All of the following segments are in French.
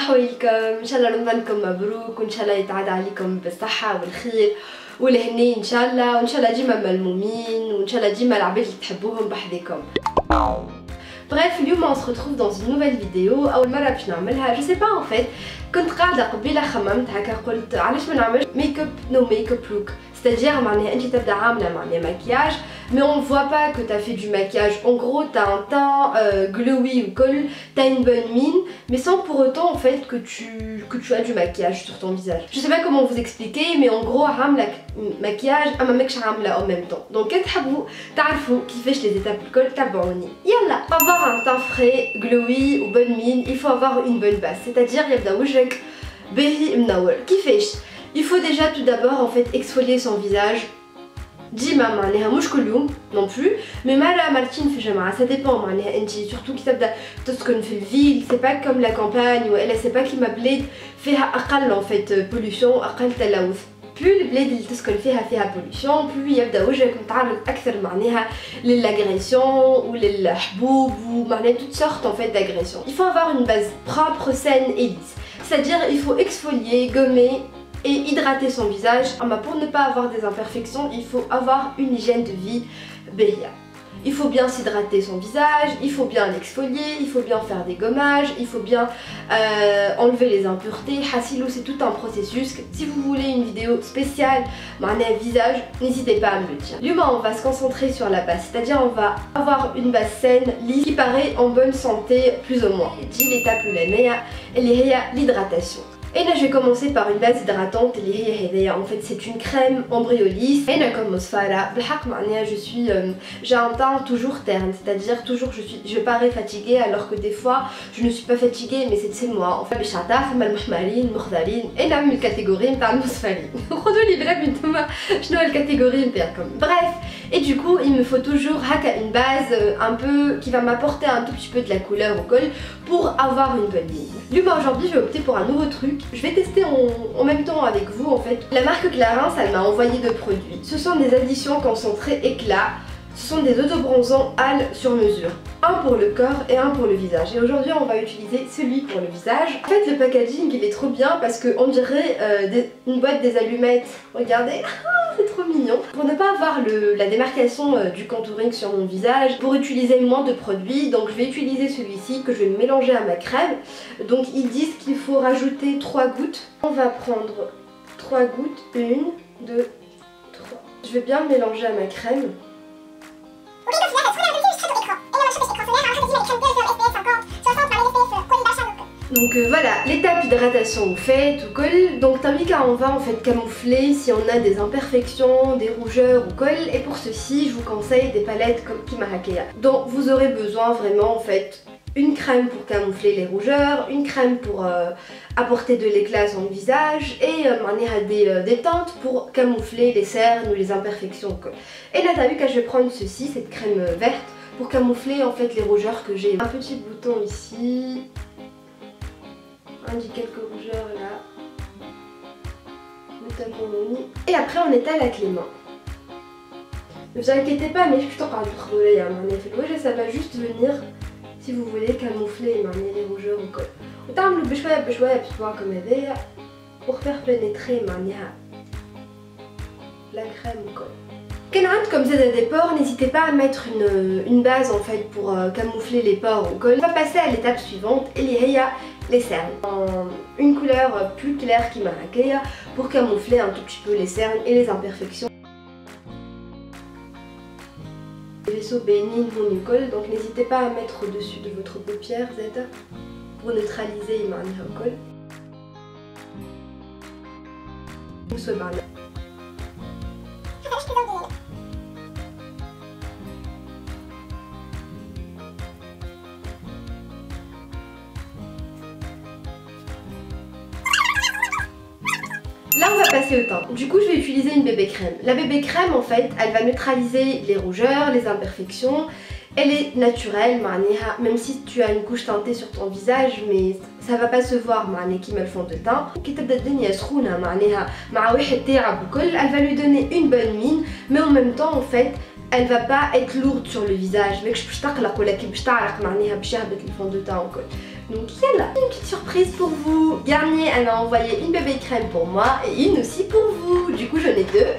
حواليكم؟ ان شاء الله رمضانكم مبروك وان شاء الله يتعاد عليكم بالصحه والخير والهني ان شاء الله، وان شاء الله ديما ملمومين، وان شاء الله ديما العباد اللي تحبوهم بحذاكم. Bref, اليوم on se retrouve dans une nouvelle vidéo. أول مرة باش نعملها je sais pas en fait. كنت قاعدة قبيلة خممت هكا قلت علاش ما نعملش ميك اب نو ميك اب لوك، c'est-à-dire معناها انت تبدا عاملة معناها ماكياج mais on voit pas que t'as fait du maquillage. En gros t'as un teint glowy ou col, t'as une bonne mine mais sans pour autant en fait que tu as du maquillage sur ton visage. Je sais pas comment vous expliquer mais en gros عاملة maquillage اما ماكش عاملة en même temps. Donc كي تحبوا تعرفوا كيفاش les étapes الكل تابعوني. يلا. Avoir un teint frais, glowy ou bonne mine, il faut avoir une bonne base, c'est-à-dire يبدا وجهك باهي منور. كيفاش؟ Il faut déjà tout d'abord en fait exfolier son visage. ديما معناها مش كل يوم non plus mais مرة مرتين في الجمعة ça dépend معناها انت surtout كي تبدا تسكن في الفيل c'est pas comme la campagne ولا c'est pas كيما بلاد فيها اقل en fait pollution اقل تلوث. plus البلاد اللي تسكن فيها pollution plus يبدا وجهك متعرض اكثر معناها للاغريسيون وللحبوب ومعناها toutes sortes en fait d'agressions. Il faut avoir une base propre, saine et lisse, c'est-à-dire il faut exfolier, gommer et hydrater son visage. Pour ne pas avoir des imperfections, il faut avoir une hygiène de vie béria. Il faut bien s'hydrater son visage, il faut bien l'exfolier, il faut bien faire des gommages, il faut bien enlever les impuretés. Hasilou, c'est tout un processus. Si vous voulez une vidéo spéciale visage, n'hésitez pas à me le dire. L'humain, on va se concentrer sur la base, c'est-à-dire on va avoir une base saine, lisse, qui paraît en bonne santé plus ou moins. Et l'étape l'hydratation. Et là je vais commencer par une base hydratante اللي هي هذيا. En fait c'est une crème embryolisse. Et là comme Farah بالحق معناها je suis j'ai un teint toujours terne, c'est-à-dire toujours je parais fatiguée alors que des fois je ne suis pas fatiguée mais c'est moi. En fait باش تعرف المحمرين المخضرين اي نعمل الكاتيجوري نتاع المصفرين. خذوا لي بالك نتوما شنو الكاتيجوري نتاعكم. Bref, et du coup il me faut toujours une base un peu qui va m'apporter un tout petit peu de la couleur au col pour avoir une bonne ligne. L'humain aujourd'hui je vais opter pour un nouveau truc. Je vais tester en même temps avec vous en fait. La marque Clarins elle m'a envoyé deux produits. Ce sont des additions concentrées éclat. Ce sont des autobronzants Hale sur mesure. Un pour le corps et un pour le visage. Et aujourd'hui on va utiliser celui pour le visage. En fait le packaging il est trop bien parce qu'on dirait une boîte des allumettes. Regardez. C'est trop mignon. Pour ne pas avoir la démarcation du contouring sur mon visage, pour utiliser moins de produits, donc je vais utiliser celui-ci que je vais mélanger à ma crème. Donc ils disent qu'il faut rajouter 3 gouttes. On va prendre 3 gouttes, 1, 2, 3. Je vais bien mélanger à ma crème. Donc voilà, l'étape hydratation faite ou col. Donc Tamika on va en fait camoufler si on a des imperfections, des rougeurs ou col. Et pour ceci je vous conseille des palettes comme Kimarakea. Donc vous aurez besoin vraiment en fait une crème pour camoufler les rougeurs, une crème pour apporter de l'éclat à son visage et des teintes pour camoufler les cernes ou les imperfections au col. Et là t'as vu que je vais prendre ceci, cette crème verte pour camoufler en fait les rougeurs que j'ai. Un petit bouton ici. J'ai quelques rougeurs là, et après on étale avec les mains. Ne vous inquiétez pas mais je suis encore du ça va juste venir si vous voulez camoufler les rougeurs au col. وتعملوا بشوية بشوية comme هذايا pour faire pénétrer la crème au col. Comme vous avez des pores, n'hésitez pas à mettre une base en fait pour camoufler les pores au col. On va passer à l'étape suivante, les cernes. Une couleur plus claire qui Kimarakea pour camoufler un tout petit peu les cernes et les imperfections. Les vaisseaux bénignes vont du col, donc n'hésitez pas à mettre au-dessus de votre paupière Zeta pour neutraliser le col. Là on va passer au teint. Du coup je vais utiliser une bébé crème. La bébé crème en fait elle va neutraliser les rougeurs, les imperfections. Elle est naturelle même si tu as une couche teintée sur ton visage mais ça va pas se voir qui me le fond de teint. Elle va lui donner une bonne mine mais en même temps en fait elle va pas être lourde sur le visage. Mais je peux le fond de teint. Donc yalla, une petite surprise pour vous. Garnier elle a envoyé une bébé crème pour moi et une aussi pour vous. Du coup j'en ai deux.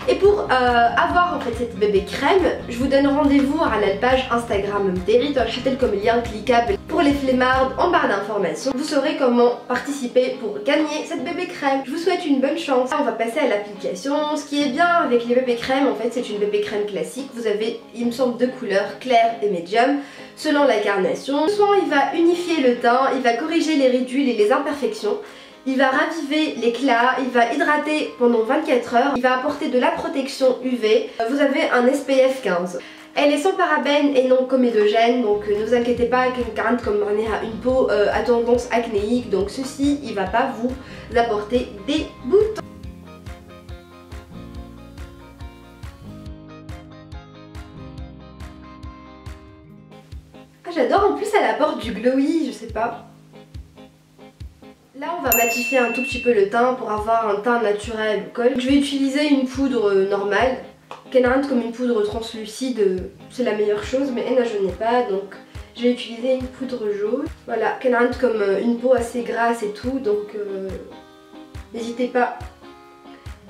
Et pour avoir en fait cette bébé crème, je vous donne rendez-vous à la page Instagram Mderi. Dans le lien cliquable pour les flemmards en barre d'informations. Vous saurez comment participer pour gagner cette bébé crème. Je vous souhaite une bonne chance. On va passer à l'application. Ce qui est bien avec les bébés crèmes, en fait c'est une bébé crème classique. Vous avez, il me semble, deux couleurs, claire et médium, selon la carnation. Le soin il va unifier le teint, il va corriger les ridules et les imperfections. Il va raviver l'éclat, il va hydrater pendant 24 heures, il va apporter de la protection UV. Vous avez un SPF 15. Elle est sans parabènes et non comédogène, donc ne vous inquiétez pas qu'elle garde comme une peau à tendance acnéique, donc ceci il va pas vous apporter des boutons. Ah, j'adore, en plus elle apporte du glowy, je sais pas. Là on va matifier un tout petit peu le teint pour avoir un teint naturel au col. Je vais utiliser une poudre normale. Comme une poudre translucide, c'est la meilleure chose, mais elle je n'ai pas, donc je vais utiliser une poudre jaune. Voilà, comme une peau assez grasse et tout, donc n'hésitez pas.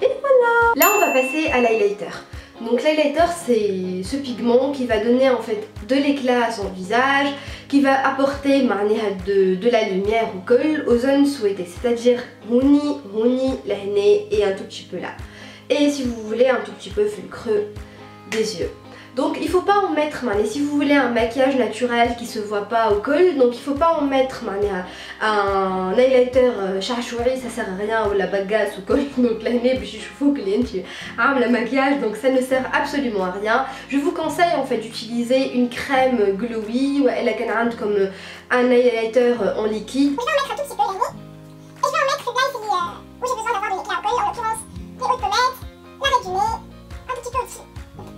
Et voilà. Là on va passer à l'highlighter. Donc l'highlighter c'est ce pigment qui va donner en fait de l'éclat à son visage, qui va apporter de la lumière au col, aux zones souhaitées, c'est-à-dire Mouni, la henné et un tout petit peu là. Et si vous voulez un tout petit peu le creux des yeux. Donc il faut pas en mettre, si vous voulez un maquillage naturel qui se voit pas au col, donc il faut pas en mettre un highlighter charchouri, ça sert à rien, ou la bagasse au col, donc l'année je trouve que le maquillage, donc ça ne sert absolument à rien. Je vous conseille en fait d'utiliser une crème glowy, ou elle a comme un highlighter en liquide. Je vais en mettre un tout petit peu l'année, et je vais en mettre là où j'ai besoin d'avoir de l'éclat au col, en l'occurrence les hauts de pommettes, l'arrêt du nez, un tout petit peu au-dessus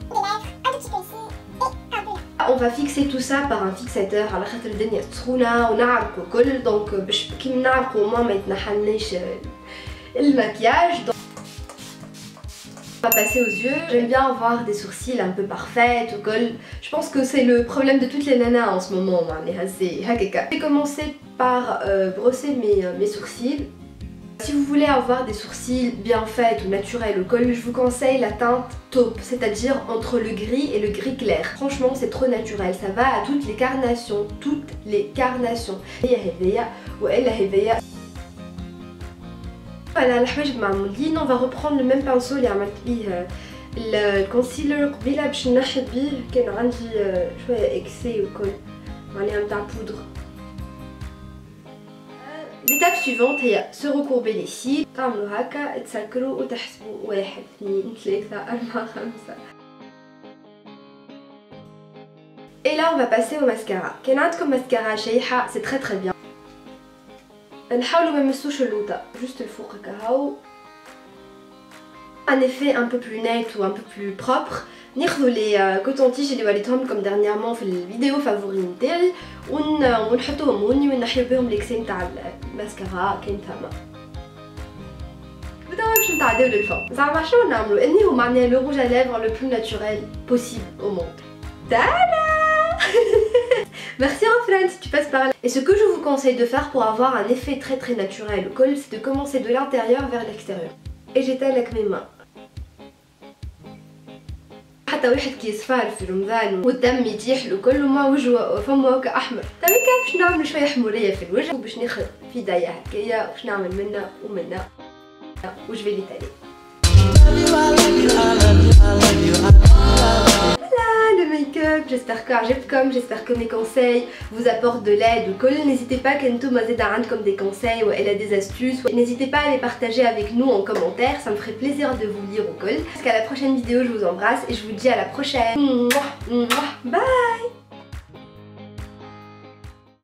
des lèvres, un tout petit peu ici et un peu là. On va fixer tout ça par un fixateur على خاطر الدنيا سخونة ونعرقوا الكل دونك باش كي نعرقوا ما يتنحلناش المكياج. On va passer aux yeux. J'aime bien avoir des sourcils un peu parfaits au col. Je pense que c'est le problème de toutes les nanas en ce moment. Je vais commencer par brosser mes sourcils. Si vous voulez avoir des sourcils bien faits ou naturels au col, je vous conseille la teinte taupe, c'est-à-dire entre le gris et le gris clair. Franchement, c'est trop naturel, ça va à toutes les carnations, toutes les carnations. Voilà, الحواجب معمولين. On va reprendre le même pinceau اللي عملت بيه الكونسيلر قبيله باش نحي بيه كان عندي شويه اكسي وكل معناها نتاع بودر. L'étape suivante هي se recourber les cils. تعملوا هكا تسكروا وتحسبوا 1 2 3 4 5. Et là on va passer au mascara. كان عندكم mascara شيحة c'est très bien. نحاولوا ما نمسوش اللوطة، juste الفوق هكا هاو. Un effet un peu plus net ou un peu plus propre. ناخذوا لي كوتون-تيج اللي وريتهم لكم dernièrement في الفيديو فافوري نتاعي ونحطوهم هوني ونحيو بهم ليكسي نتاع الماسكارا كاين تما. بداو باش نتعداو للفوق. زعما شنو نعملوا؟ اني معناها لو روج ا ليفر le plus naturel possible au monde. Tada. Merci en friend si tu passes par là. Et ce que je vous conseille de faire pour avoir un effet très naturel au col, c'est de commencer de l'intérieur vers l'extérieur. Et j'étale avec mes mains. حتى واحد كيصفار في رمضان والدم يتيح له كل ما وجهه فمه هكا احمر. طيب باش نعمل شويه حموريه في الوجه وباش ناخذ في دايه هكايا باش نعمل منا ومنا وجو في ليتالي. J'espère que j'espère que mes conseils vous apportent de l'aide au col. N'hésitez pas qu'Entou Mazeda comme des conseils ou elle a des astuces. N'hésitez pas à les partager avec nous en commentaire, ça me ferait plaisir de vous lire au col. Jusqu'à la prochaine vidéo, je vous embrasse et je vous dis à la prochaine. Bye.